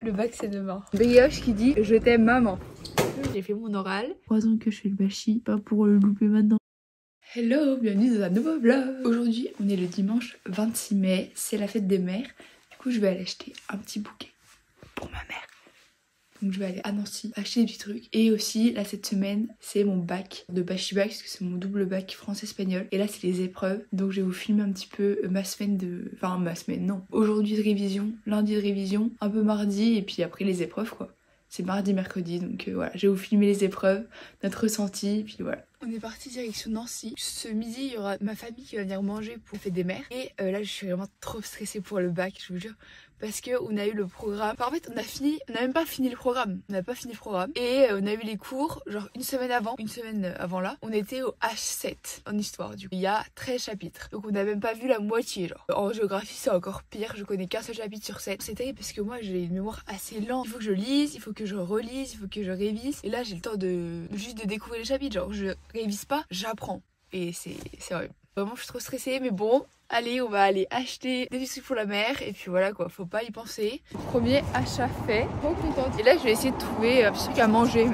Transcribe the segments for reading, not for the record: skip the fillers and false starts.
Le bac c'est demain. Brioche qui dit je t'aime maman. J'ai fait mon oral. 3 ans que je fais le bachis, pas pour le louper maintenant. Hello, bienvenue dans un nouveau vlog. Aujourd'hui on est le dimanche 26 mai, c'est la fête des mères. Du coup je vais aller acheter un petit bouquet pour ma mère. Donc je vais aller à Nancy acheter des petits trucs. Et aussi là cette semaine c'est mon bac de bachibac parce que c'est mon double bac français-espagnol. Et là c'est les épreuves. Donc je vais vous filmer un petit peu ma semaine de... Enfin ma semaine non. Aujourd'hui de révision, lundi de révision, un peu mardi et puis après les épreuves quoi. C'est mardi, mercredi, donc voilà, je vais vous filmer les épreuves, notre ressenti, puis voilà. On est parti direction Nancy. Ce midi, il y aura ma famille qui va venir manger pour fêter des mères. Et là, je suis vraiment trop stressée pour le bac, je vous jure. Parce qu'on a eu le programme. Enfin, en fait, on n'a même pas fini le programme. On n'a pas fini le programme. Et on a eu les cours, genre une semaine avant là. On était au H7 en histoire, du coup. Il y a 13 chapitres. Donc on n'a même pas vu la moitié, genre. En géographie, c'est encore pire. Je connais qu'un seul chapitre sur 7. C'est terrible parce que moi, j'ai une mémoire assez lente. Il faut que je lise, il faut que je relise, il faut que je révise. Et là, j'ai le temps juste de découvrir les chapitres. Genre, je révise pas, j'apprends. Et c'est horrible. Vraiment, je suis trop stressée, mais bon. Allez, on va aller acheter des biscuits pour la mère et puis voilà quoi, faut pas y penser. Premier achat fait, trop contente. Et là je vais essayer de trouver un petit truc à manger.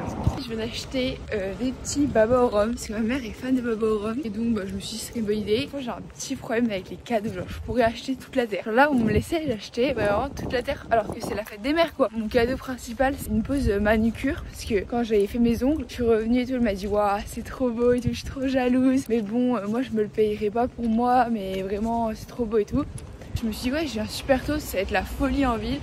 Je viens d'acheter des petits baba au rhum parce que ma mère est fan de baba au rhum. Et donc je me suis dit c'est une bonne idée. Moi j'ai un petit problème avec les cadeaux, genre je pourrais acheter toute la terre. Là où on me laissait j'achetais vraiment toute la terre alors que c'est la fête des mères quoi. Mon cadeau principal c'est une pause manucure parce que quand j'avais fait mes ongles, je suis revenue et tout, elle m'a dit waouh c'est trop beau et tout, je suis trop jalouse. Mais bon moi je me le payerai pas pour moi mais vraiment c'est trop beau et tout. Je me suis dit ouais je viens super tôt, ça va être la folie en ville.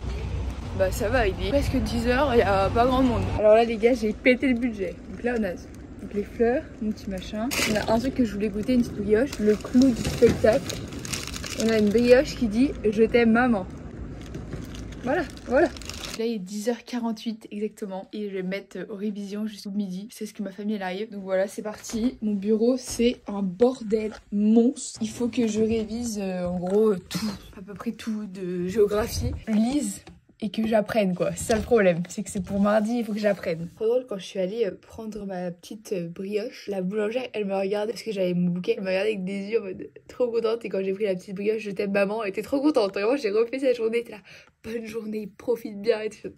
Bah ça va, il est presque 10h, il y a pas grand monde. Alors là les gars j'ai pété le budget. Donc là on a donc les fleurs, mon petit machin. On a un truc que je voulais goûter, une petite brioche, le clou du spectacle. On a une brioche qui dit je t'aime maman. Voilà. Là il est 10h48 exactement et je vais mettre aux révisions jusqu'au midi. C'est ce que ma famille elle arrive. Donc voilà c'est parti. Mon bureau c'est un bordel monstre. Il faut que je révise en gros tout, à peu près tout de géographie. Lise et que j'apprenne quoi. C'est ça le problème. C'est que c'est pour mardi, il faut que j'apprenne. Trop drôle quand je suis allée prendre ma petite brioche. La boulangère elle me regardait parce que j'avais mon bouquet. Elle me regardait avec des yeux en mode trop contente. Et quand j'ai pris la petite brioche je t'aime maman, elle était trop contente. Vraiment j'ai refait cette journée. Elle était là. Bonne journée, profite bien et tout.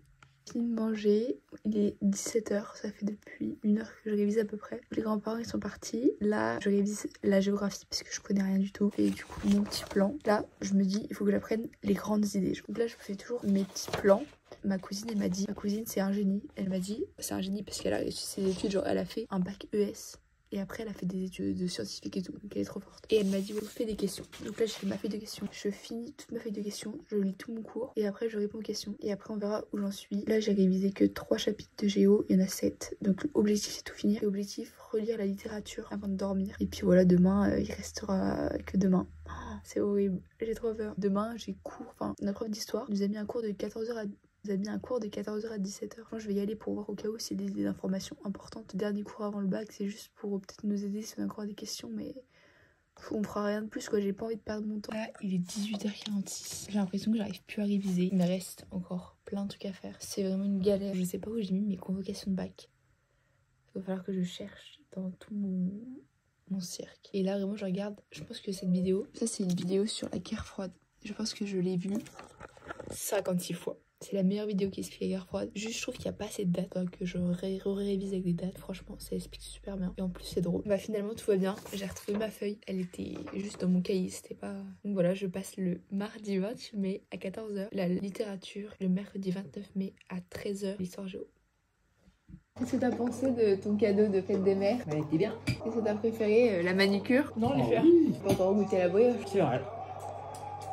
Fini de manger, il est 17h, ça fait depuis 1h que je révise à peu près. Les grands-parents ils sont partis, là je révise la géographie parce que je connais rien du tout. Et du coup mon petit plan, là je me dis il faut que j'apprenne les grandes idées. Donc là je fais toujours mes petits plans. Ma cousine elle m'a dit, ma cousine c'est un génie, elle m'a dit c'est un génie parce qu'elle a réussi ses études, genre elle a fait un bac ES. Et après, elle a fait des études de scientifique et tout. Donc elle est trop forte. Et elle m'a dit, fais des questions. Donc là, je fais ma feuille de questions. Je finis toute ma feuille de questions. Je lis tout mon cours. Et après, je réponds aux questions. Et après, on verra où j'en suis. Là, j'ai révisé que 3 chapitres de géo. Il y en a 7. Donc l'objectif, c'est tout finir. L'objectif, relire la littérature avant de dormir. Et puis voilà, demain, il restera que demain. Oh, c'est horrible. J'ai trop peur. Demain, j'ai cours. Enfin, notre prof d'histoire nous a mis un cours de 14h à 14h à 17h. Je vais y aller pour voir au cas où s'il y a des informations importantes. Dernier cours avant le bac, c'est juste pour peut-être nous aider si on a encore des questions, mais on fera rien de plus quoi, j'ai pas envie de perdre mon temps. Là, il est 18h46. J'ai l'impression que j'arrive plus à réviser. Il me reste encore plein de trucs à faire. C'est vraiment une galère. Je sais pas où j'ai mis mes convocations de bac. Il va falloir que je cherche dans tout mon cirque. Et là, vraiment, je regarde. Je pense que cette vidéo, ça c'est une vidéo sur la guerre froide. Je pense que je l'ai vue 56 fois. C'est la meilleure vidéo qui explique la guerre froide. Juste, je trouve qu'il n'y a pas assez de dates, hein, que je révise avec des dates. Franchement, ça explique super bien. Et en plus, c'est drôle. Bah, finalement, tout va bien. J'ai retrouvé ma feuille. Elle était juste dans mon cahier. C'était pas. Donc voilà, je passe le mardi 28 mai à 14h. La littérature, le mercredi 29 mai à 13h. L'histoire géo. Qu'est-ce que t'as pensé de ton cadeau de fête des mères? Elle était bien. Qu'est-ce que t'as préféré? La manucure? Non, les fleurs. Oui. Pas encore goûté la brioche. C'est vrai.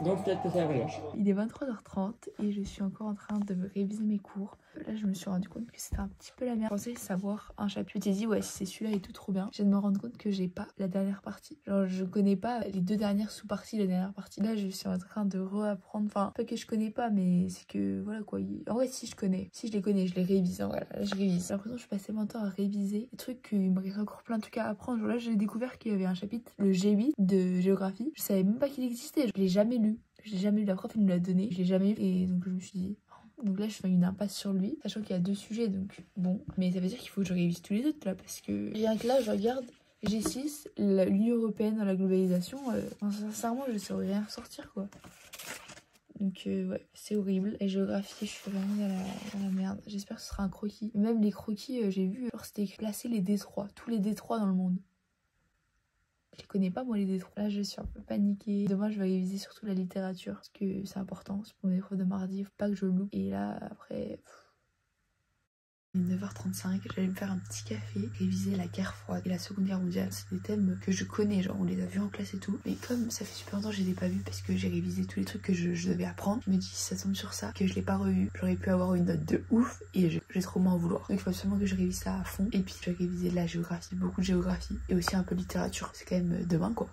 Donc peut-être que c'est la brioche. Il est 23h30 et je suis encore en train de réviser mes cours. Là je me suis rendu compte que c'était un petit peu la merde. Je pensais savoir un chapitre. J'ai dit ouais si c'est celui-là et tout trop bien. Je viens de me rendre compte que j'ai pas la dernière partie. Genre je connais pas les 2 dernières sous-parties, la dernière partie. Là je suis en train de réapprendre. Enfin pas que je connais pas mais c'est que voilà quoi. En vrai si je connais. Si je les connais je les révise. Voilà je révise. J'ai l'impression que je passe tellement de temps à réviser. Des trucs qu'il me reste encore plein de trucs à apprendre. Genre là j'ai découvert qu'il y avait un chapitre, le G8 de géographie. Je savais même pas qu'il existait. Je l'ai jamais lu. Je l'ai jamais lu, la prof elle nous l'a donné, je l'ai jamais lu et donc je me suis dit donc là je fais une impasse sur lui, sachant qu'il y a 2 sujets donc bon, mais ça veut dire qu'il faut que je révise tous les autres là parce que rien que là je regarde G6, l'Union Européenne dans la globalisation, sincèrement je saurais rien ressortir quoi. Donc ouais, c'est horrible. La géographie, je suis vraiment dans la merde. J'espère que ce sera un croquis. Même les croquis, j'ai vu, genre c'était placer les détroits, tous les détroits dans le monde. Je les connais pas moi les détroits. Là je suis un peu paniquée. Demain je vais réviser surtout la littérature parce que c'est important. C'est pour mes épreuves de mardi, faut pas que je loupe. Et là après... Il est 9h35, j'allais me faire un petit café, réviser la guerre froide et la seconde guerre mondiale. C'est des thèmes que je connais, genre on les a vus en classe et tout. Mais comme ça fait super longtemps que je les ai pas vus parce que j'ai révisé tous les trucs que je devais apprendre, je me dis si ça tombe sur ça, que je l'ai pas revu, j'aurais pu avoir une note de ouf et j'ai trop moins à vouloir. Donc il faut absolument que je révise ça à fond. Et puis je vais réviser la géographie, beaucoup de géographie et aussi un peu de littérature. C'est quand même demain quoi.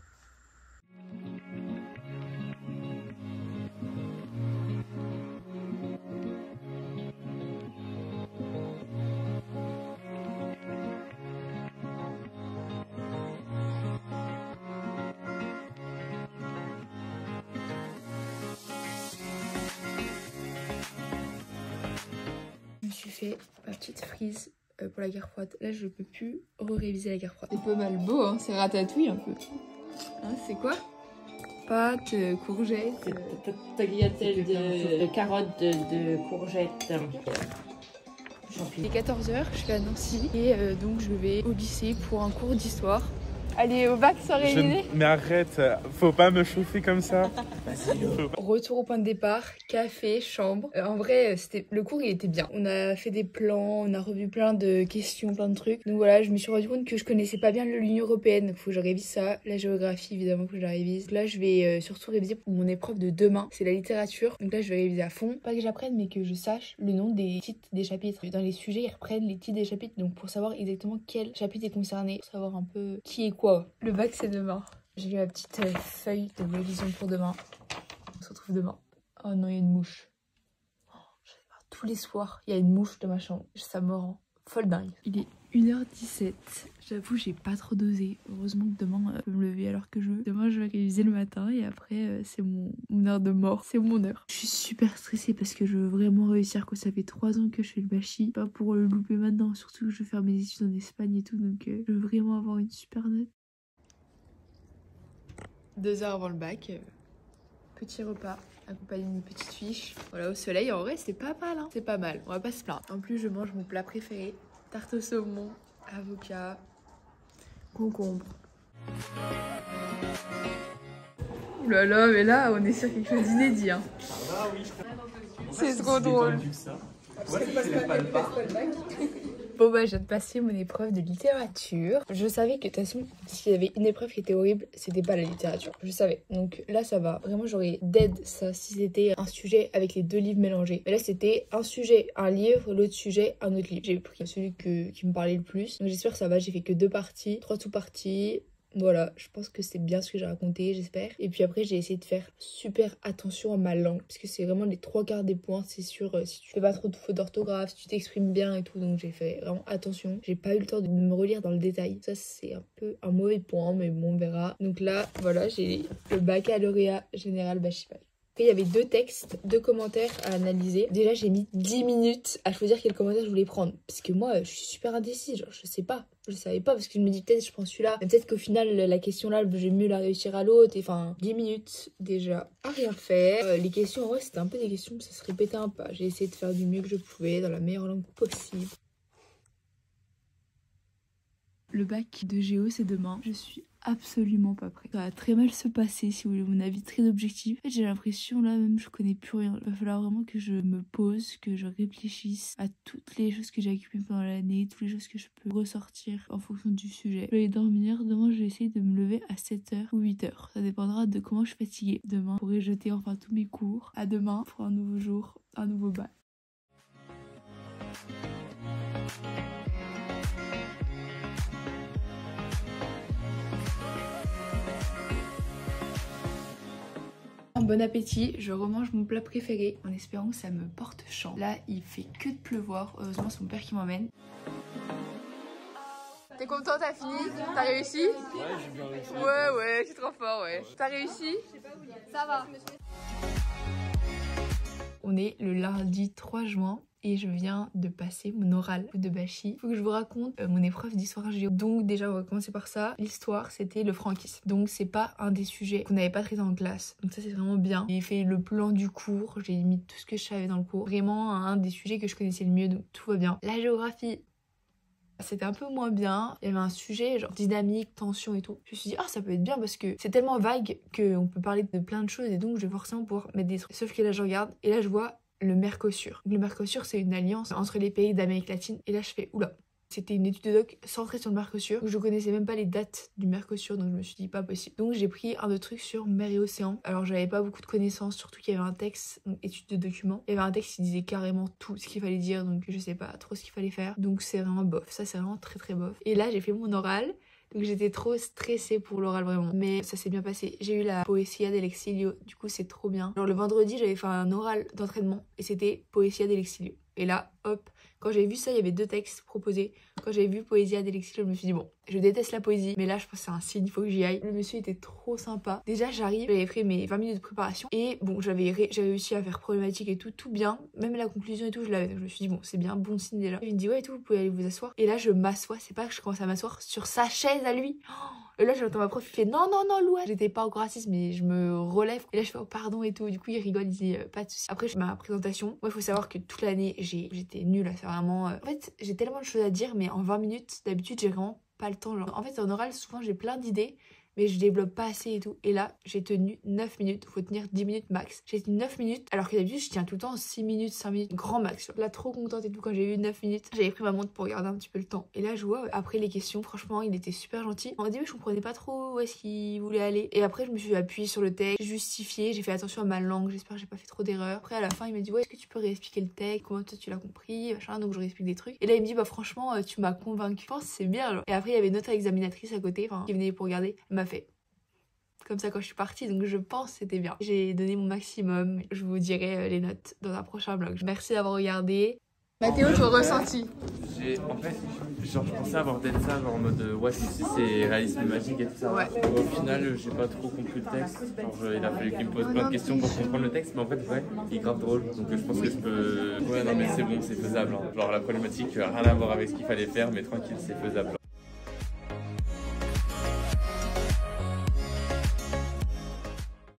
Je me suis fait ma petite frise pour la guerre froide. Là, je peux plus réviser la guerre froide. C'est pas mal beau, hein, c'est ratatouille un peu. Hein, c'est quoi? Pâtes, courgettes. Tagliatelle de carottes, de courgettes. Il est 14h, je suis à Nancy et donc je vais au lycée pour un cours d'histoire. Allez, au bac, soirée révisée. Mais arrête, faut pas me chauffer comme ça. Retour au point de départ, café, chambre. En vrai, le cours il était bien. On a fait des plans, on a revu plein de questions, plein de trucs. Donc voilà, je me suis rendu compte que je connaissais pas bien l'Union européenne. Donc faut que je révise ça. La géographie, évidemment, que je la révise. Là, je vais surtout réviser pour mon épreuve de demain. C'est la littérature. Donc là, je vais réviser à fond. Pas que j'apprenne, mais que je sache le nom des titres des chapitres. Dans les sujets, ils reprennent les titres des chapitres. Donc pour savoir exactement quel chapitre est concerné, pour savoir un peu qui est quoi. Le bac, c'est demain. J'ai ma petite feuille de révision pour demain. On se retrouve demain. Oh non, il y a une mouche. Oh, j'en ai marre. Tous les soirs, il y a une mouche dans ma chambre. Ça me rend folle dingue. Il est 1h17. J'avoue, j'ai pas trop dosé. Heureusement que demain, je peux me lever alors que je veux. Demain, je vais réviser le matin et après, c'est mon heure de mort. C'est mon heure. Je suis super stressée parce que je veux vraiment réussir. Quoi. Ça fait 3 ans que je fais le bachis. Pas pour le louper maintenant. Surtout que je vais faire mes études en Espagne et tout. Donc, je veux vraiment avoir une super note. 2 heures avant le bac. Petit repas accompagné d'une petite fiche. Voilà, au soleil, en vrai, c'est pas mal, hein. C'est pas mal, on va pas se plaindre. En plus, je mange mon plat préféré. Tarte au saumon, avocat, concombre. Ouh là là, mais là, on est sur quelque chose d'inédit, hein. C'est trop drôle. Bon bah je viens de passer mon épreuve de littérature. Je savais que de toute façon s'il y avait une épreuve qui était horrible, c'était pas la littérature. Je savais. Donc là ça va. Vraiment j'aurais dead ça si c'était un sujet avec les 2 livres mélangés. Mais là c'était un sujet, un livre, l'autre sujet, un autre livre. J'ai pris celui qui me parlait le plus. Donc j'espère que ça va. J'ai fait que 2 parties, 3 sous-parties. Voilà, je pense que c'est bien ce que j'ai raconté, j'espère. Et puis après, j'ai essayé de faire super attention à ma langue. Parce que c'est vraiment les 3/4 des points, c'est sûr. Si tu fais pas trop de fautes d'orthographe, si tu t'exprimes bien et tout. Donc j'ai fait vraiment attention. J'ai pas eu le temps de me relire dans le détail. Ça, c'est un peu un mauvais point, mais bon, on verra. Donc là, voilà, j'ai le baccalauréat général Bachipal. Après, il y avait 2 textes, 2 commentaires à analyser. Déjà, j'ai mis 10 minutes à choisir quel commentaire je voulais prendre. Parce que moi, je suis super indécise. Genre, je sais pas. Je savais pas parce que je me dis peut-être je prends celui-là. Mais peut-être qu'au final, la question là, je vais mieux la réussir à l'autre. Et enfin, 10 minutes déjà à rien faire. Les questions, en vrai, c'était un peu des questions, ça se répétait un peu. J'ai essayé de faire du mieux que je pouvais dans la meilleure langue possible. Le bac de géo, c'est demain. Je suis absolument pas prête. Ça va très mal se passer si vous voulez mon avis très objectif. En fait, j'ai l'impression là même je connais plus rien. Il va falloir vraiment que je me pose, que je réfléchisse à toutes les choses que j'ai accumulées pendant l'année, toutes les choses que je peux ressortir en fonction du sujet. Je vais aller dormir. Demain, je vais essayer de me lever à 7h ou 8h. Ça dépendra de comment je suis fatiguée. Demain, je pourrai jeter enfin tous mes cours. À demain pour un nouveau jour, un nouveau bac. Bon appétit, je remange mon plat préféré en espérant que ça me porte chance. Là, il fait que de pleuvoir. Heureusement, c'est mon père qui m'emmène. T'es content, t'as fini? T'as réussi? Ouais, j'ai bien réussi. Ouais, je suis trop fort, ouais. T'as réussi? Ça va. On est le lundi 3 juin et je viens de passer mon oral de Bachy. Faut que je vous raconte mon épreuve d'histoire géo. Donc déjà on va commencer par ça. L'histoire c'était le franquisme. Donc c'est pas un des sujets qu'on n'avait pas traité en classe. Donc ça c'est vraiment bien. J'ai fait le plan du cours, j'ai mis tout ce que je savais dans le cours. Vraiment un des sujets que je connaissais le mieux, donc tout va bien. La géographie, c'était un peu moins bien. Il y avait un sujet genre dynamique, tension et tout. Je me suis dit ah ça peut être bien parce que c'est tellement vague qu'on peut parler de plein de choses et donc je vais forcément pouvoir mettre des trucs. Sauf que là je regarde et là je vois le Mercosur. Le Mercosur c'est une alliance entre les pays d'Amérique latine et là je fais oula. C'était une étude de doc centrée sur le Mercosur. Je connaissais même pas les dates du Mercosur, donc je me suis dit pas possible. Donc j'ai pris un de trucs sur mer et océan. Alors j'avais pas beaucoup de connaissances, surtout qu'il y avait un texte, donc étude de document. Il y avait un texte qui disait carrément tout ce qu'il fallait dire, donc je sais pas trop ce qu'il fallait faire. Donc c'est vraiment bof, ça c'est vraiment très très bof. Et là j'ai fait mon oral. Donc j'étais trop stressée pour l'oral vraiment. Mais ça s'est bien passé. J'ai eu la Poesia dell'Exilio. Du coup c'est trop bien. Genre le vendredi j'avais fait un oral d'entraînement. Et c'était Poesia dell'Exilio. Et là hop, quand j'ai vu ça il y avait 2 textes proposés. Quand j'ai vu Poesia dell'Exilio je me suis dit bon, je déteste la poésie. Mais là je pense que c'est un signe, il faut que j'y aille. Le monsieur était trop sympa. Déjà j'arrive, j'avais fait mes 20 minutes de préparation. Et bon j'avais réussi à faire problématique et tout bien. Même la conclusion et tout je l'avais. Donc je me suis dit bon c'est bien, bon signe déjà. Il me dit ouais et tout, vous pouvez aller vous asseoir. Et là je m'assois, c'est pas que je commence à m'asseoir sur sa chaise à lui. Et là j'entends ma prof qui fait non Louane. J'étais pas encore assise mais je me relève. Et là je fais oh pardon et tout. Du coup il rigole, il dit pas de soucis. Après je fais ma présentation. Moi il faut savoir que toute l'année j'étais nulle à faire vraiment. En fait j'ai tellement de choses à dire mais en 20 minutes d'habitude j'ai vraiment pas le temps. Genre. En fait en oral souvent j'ai plein d'idées mais je développe pas assez et tout. Et là, j'ai tenu 9 minutes. Faut tenir 10 minutes max. J'ai tenu 9 minutes, alors que d'habitude, je tiens tout le temps 6 minutes, 5 minutes, grand max. Là, trop contente et tout. Quand j'ai eu 9 minutes, j'avais pris ma montre pour regarder un petit peu le temps. Et là, je vois, après les questions, franchement, il était super gentil. Au début, je comprenais pas trop où est-ce qu'il voulait aller. Et après, je me suis appuyée sur le texte, j'ai justifié, j'ai fait attention à ma langue. J'espère que j'ai pas fait trop d'erreurs. Après, à la fin, il m'a dit, ouais, est-ce que tu peux réexpliquer le texte? Comment toi, tu l'as compris? Machin. Donc, je réexplique des trucs. Et là, il me dit, bah, franchement, tu m'as convaincu. Je pense que c'est bien. Genre. Et après, il y avait une autre examinatrice à côté, qui venait pour regarder. Elle m'a fait comme ça quand je suis partie, donc je pense que c'était bien. J'ai donné mon maximum, je vous dirai les notes dans un prochain vlog. Merci d'avoir regardé. Mathéo, ton ressenti? En fait, genre, je pensais avoir d'être ça, genre en mode ouais, c'est réalisme magique et tout ça. Ouais. Au final, j'ai pas trop compris le texte. Genre, il a fallu qu'il me pose plein de questions pour comprendre le texte, mais en fait, ouais, il est grave drôle. Donc, je pense que je peux. Ouais, non, mais c'est bon, c'est faisable. Hein. Genre, la problématique, rien à voir avec ce qu'il fallait faire, mais tranquille, c'est faisable.